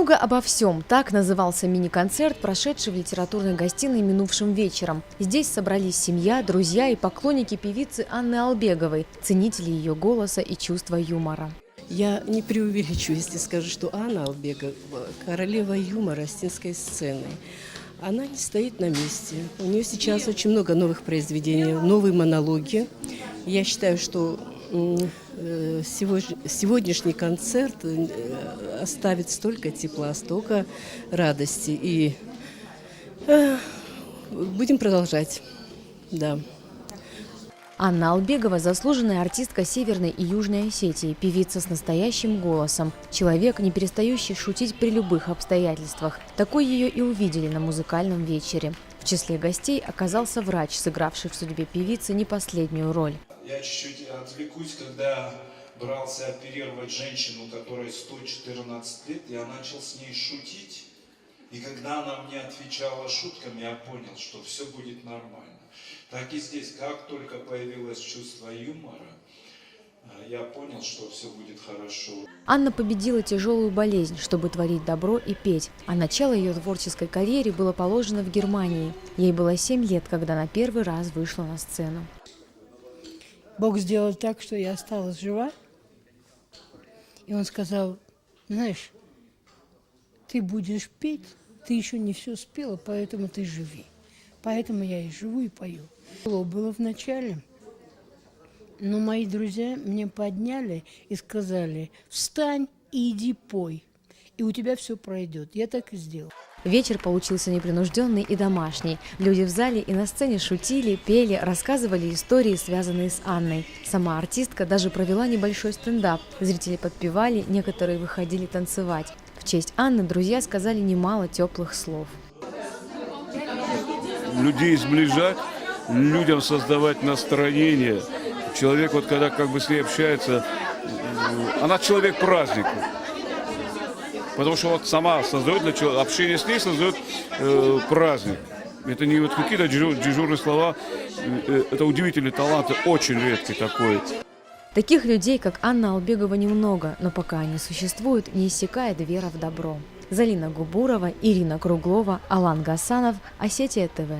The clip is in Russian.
Немного обо всем. Так назывался мини-концерт, прошедший в литературной гостиной минувшим вечером. Здесь собрались семья, друзья и поклонники певицы Анны Албеговой, ценители ее голоса и чувства юмора. Я не преувеличу, если скажу, что Анна Албегова – королева юмора остинской сцены. Она не стоит на месте. У нее сейчас очень много новых произведений, новые монологи. Я считаю, что сегодняшний концерт оставит столько тепла, столько радости. И будем продолжать. Да. Анна Албегова – заслуженная артистка Северной и Южной Осетии, певица с настоящим голосом, человек, не перестающий шутить при любых обстоятельствах. Такой ее и увидели на музыкальном вечере. В числе гостей оказался врач, сыгравший в судьбе певицы не последнюю роль. Я чуть-чуть отвлекусь, когда брался оперировать женщину, которой 114 лет, я начал с ней шутить. И когда она мне отвечала шутками, я понял, что все будет нормально. Так и здесь, как только появилось чувство юмора, я понял, что все будет хорошо. Анна победила тяжелую болезнь, чтобы творить добро и петь. А начало ее творческой карьере было положено в Германии. Ей было 7 лет, когда она первый раз вышла на сцену. Бог сделал так, что я осталась жива. И Он сказал: знаешь, ты будешь петь, ты еще не все спела, поэтому ты живи. Поэтому я и живу, и пою. Было в начале, но мои друзья меня подняли и сказали: встань и иди пой, и у тебя все пройдет. Я так и сделала. Вечер получился непринужденный и домашний. Люди в зале и на сцене шутили, пели, рассказывали истории, связанные с Анной. Сама артистка даже провела небольшой стендап. Зрители подпевали, некоторые выходили танцевать. В честь Анны друзья сказали немало теплых слов. Людей сближать, людям создавать настроение. Человек, вот когда как бы с ней общается, она человек праздника. Потому что вот сама создает для человека, общение с ней создает праздник. Это не вот какие-то дежурные слова, это удивительный талант, очень редкий такой. Таких людей, как Анна Албегова, немного, но пока они существуют, не иссякает вера в добро. Залина Губурова, Ирина Круглова, Алан Гасанов, Осетия ТВ.